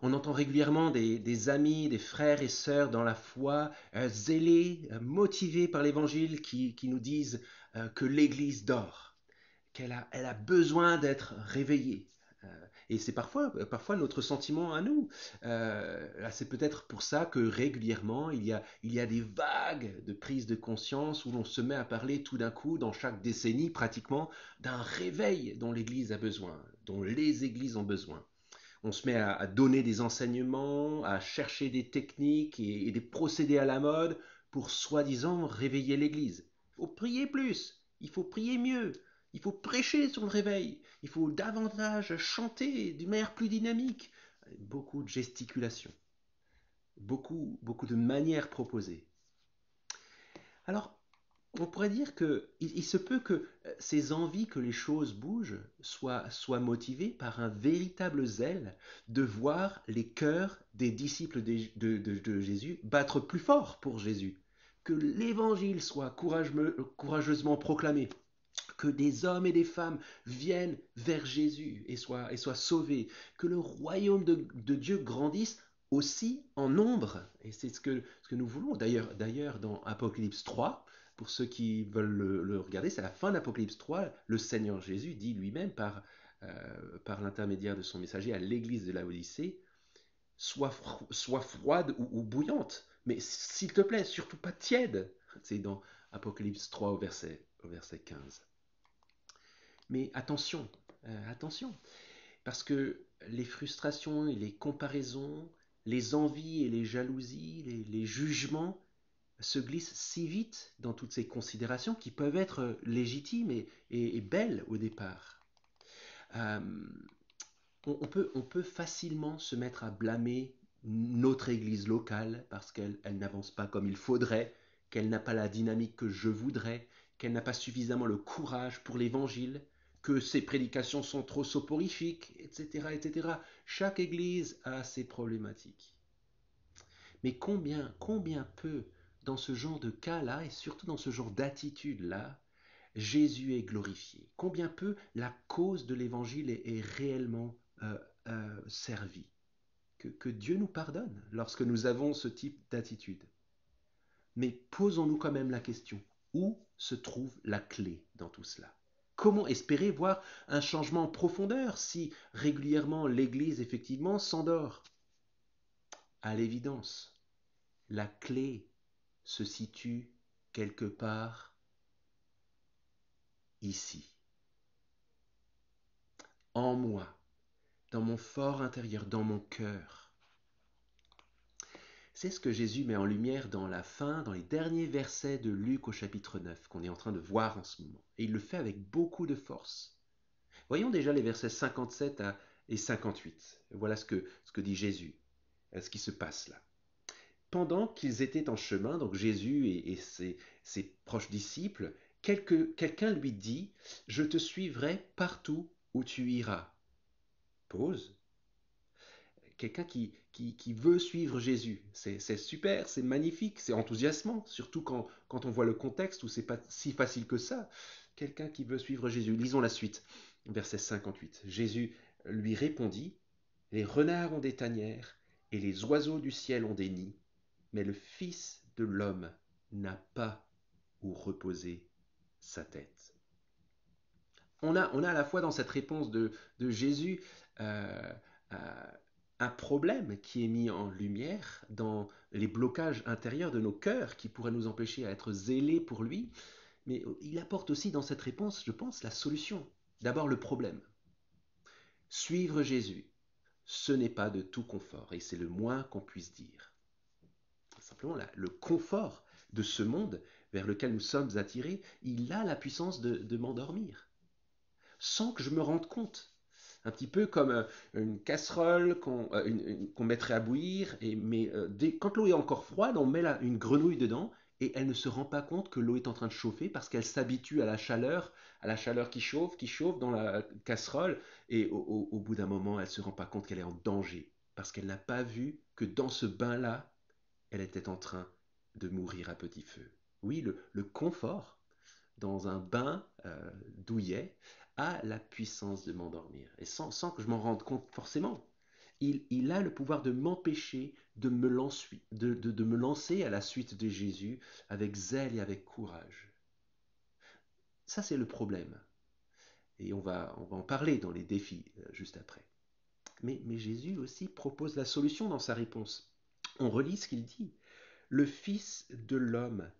On entend régulièrement des amis, des frères et sœurs dans la foi, zélés, motivés par l'Évangile, qui nous disent que l'Église dort, qu'elle a besoin d'être réveillée. Et c'est parfois notre sentiment à nous. C'est peut-être pour ça que régulièrement, il y a des vagues de prise de conscience où l'on se met à parler tout d'un coup, dans chaque décennie pratiquement, d'un réveil dont l'Église a besoin, dont les Églises ont besoin. On se met à donner des enseignements, à chercher des techniques et des procédés à la mode pour soi-disant réveiller l'Église. Il faut prier plus, il faut prier mieux, il faut prêcher sur le réveil, il faut davantage chanter d'une manière plus dynamique. Beaucoup de gesticulations, beaucoup de manières proposées. Alors, on pourrait dire qu'il se peut que ces envies que les choses bougent soient motivées par un véritable zèle de voir les cœurs des disciples de Jésus battre plus fort pour Jésus, que l'évangile soit courageusement proclamé, que des hommes et des femmes viennent vers Jésus et soient sauvés, que le royaume de Dieu grandisse aussi en nombre. Et c'est ce que nous voulons. D'ailleurs, dans Apocalypse 3, pour ceux qui veulent le regarder, c'est la fin d'Apocalypse 3, le Seigneur Jésus dit lui-même par l'intermédiaire de son messager à l'église de Laodicée, soit froide ou bouillante, mais s'il te plaît, surtout pas tiède. C'est dans Apocalypse 3 au verset 15. Mais attention, parce que les frustrations et les comparaisons, les envies et les jalousies, les jugements se glissent si vite dans toutes ces considérations qui peuvent être légitimes et belles au départ. Euh, on peut facilement se mettre à blâmer notre église locale parce qu'elle n'avance pas comme il faudrait, qu'elle n'a pas la dynamique que je voudrais, qu'elle n'a pas suffisamment le courage pour l'évangile, que ses prédications sont trop soporifiques, etc., etc. Chaque église a ses problématiques. Mais combien peu dans ce genre de cas-là, et surtout dans ce genre d'attitude-là, Jésus est glorifié. Combien peu la cause de l'évangile est réellement servie. Que Dieu nous pardonne lorsque nous avons ce type d'attitude. Mais posons-nous quand même la question, où se trouve la clé dans tout cela? Comment espérer voir un changement en profondeur si régulièrement l'Église effectivement s'endort? À l'évidence, la clé se situe quelque part ici, en moi, dans mon fort intérieur, dans mon cœur. C'est ce que Jésus met en lumière dans la fin, dans les derniers versets de Luc au chapitre 9, qu'on est en train de voir en ce moment. Et il le fait avec beaucoup de force. Voyons déjà les versets 57 et 58. Voilà ce que dit Jésus, ce qui se passe là. Pendant qu'ils étaient en chemin, donc Jésus et ses proches disciples, quelqu'un lui dit, je te suivrai partout où tu iras. Pause. Quelqu'un qui veut suivre Jésus. C'est super, c'est magnifique, c'est enthousiasmant, surtout quand on voit le contexte où c'est pas si facile que ça. Quelqu'un qui veut suivre Jésus. Lisons la suite, verset 58. Jésus lui répondit, les renards ont des tanières et les oiseaux du ciel ont des nids, mais le Fils de l'homme n'a pas où reposer sa tête. On a à la fois dans cette réponse de Jésus euh, euh, un problème qui est mis en lumière dans les blocages intérieurs de nos cœurs qui pourraient nous empêcher à être zélés pour lui, mais il apporte aussi dans cette réponse, je pense, la solution. D'abord le problème. Suivre Jésus, ce n'est pas de tout confort, et c'est le moins qu'on puisse dire. Simplement, le confort de ce monde vers lequel nous sommes attirés, il a la puissance de m'endormir, sans que je me rende compte. Un petit peu comme une casserole qu'on mettrait à bouillir, mais quand l'eau est encore froide, on met une grenouille dedans et elle ne se rend pas compte que l'eau est en train de chauffer parce qu'elle s'habitue à la chaleur qui chauffe dans la casserole et au bout d'un moment, elle ne se rend pas compte qu'elle est en danger parce qu'elle n'a pas vu que dans ce bain-là, elle était en train de mourir à petit feu. Oui, le confort dans un bain douillet a la puissance de m'endormir. Et sans que je m'en rende compte forcément. Il a le pouvoir de m'empêcher de me lancer à la suite de Jésus avec zèle et avec courage. Ça, c'est le problème. Et on va en parler dans les défis juste après. Mais Jésus aussi propose la solution dans sa réponse. On relit ce qu'il dit. Le Fils de l'homme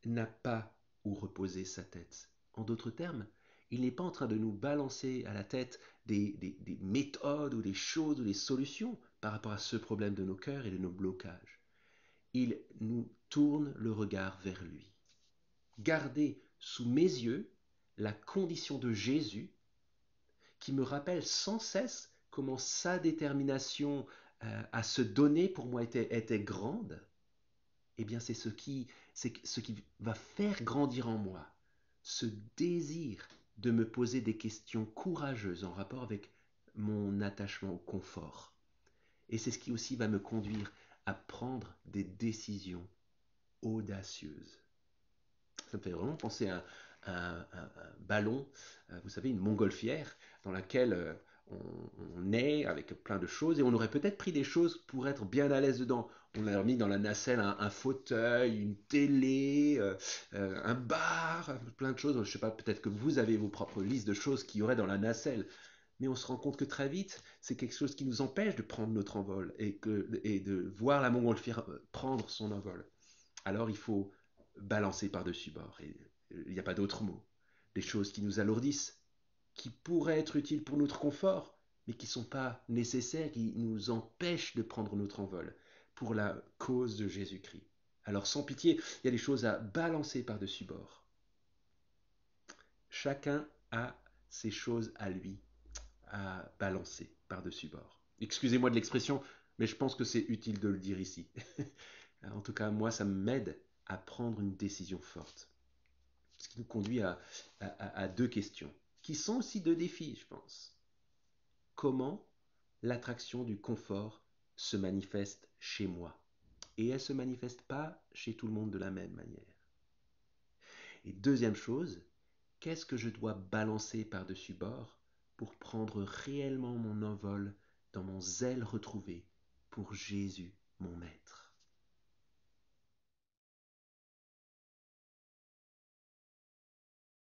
n'a pas où reposer sa tête. En d'autres termes, il n'est pas en train de nous balancer à la tête des méthodes ou des choses ou des solutions par rapport à ce problème de nos cœurs et de nos blocages. Il nous tourne le regard vers lui. Gardez sous mes yeux la condition de Jésus qui me rappelle sans cesse comment sa détermination à se donner pour moi était grande. Eh bien, c'est ce qui va faire grandir en moi ce désir de me poser des questions courageuses en rapport avec mon attachement au confort. Et c'est ce qui aussi va me conduire à prendre des décisions audacieuses. Ça me fait vraiment penser à un ballon, vous savez, une montgolfière dans laquelle on est avec plein de choses et on aurait peut-être pris des choses pour être bien à l'aise dedans. On a mis dans la nacelle un fauteuil, une télé, un bar, plein de choses. Je ne sais pas, peut-être que vous avez vos propres listes de choses qu'il y aurait dans la nacelle. Mais on se rend compte que très vite, c'est quelque chose qui nous empêche de prendre notre envol et de voir la montgolfière prendre son envol. Alors il faut balancer par-dessus bord. Et il n'y a pas d'autre mot. Des choses qui nous alourdissent, qui pourraient être utiles pour notre confort, mais qui ne sont pas nécessaires, qui nous empêchent de prendre notre envol pour la cause de Jésus-Christ. Alors sans pitié, il y a des choses à balancer par-dessus bord. Chacun a ses choses à lui à balancer par-dessus bord. Excusez-moi de l'expression, mais je pense que c'est utile de le dire ici. En tout cas, moi, ça m'aide à prendre une décision forte. Ce qui nous conduit à deux questions, qui sont aussi deux défis, je pense. Comment l'attraction du confort se manifeste chez moi? Et elle ne se manifeste pas chez tout le monde de la même manière. Et deuxième chose, qu'est-ce que je dois balancer par-dessus bord pour prendre réellement mon envol dans mon zèle retrouvé pour Jésus, mon Maître?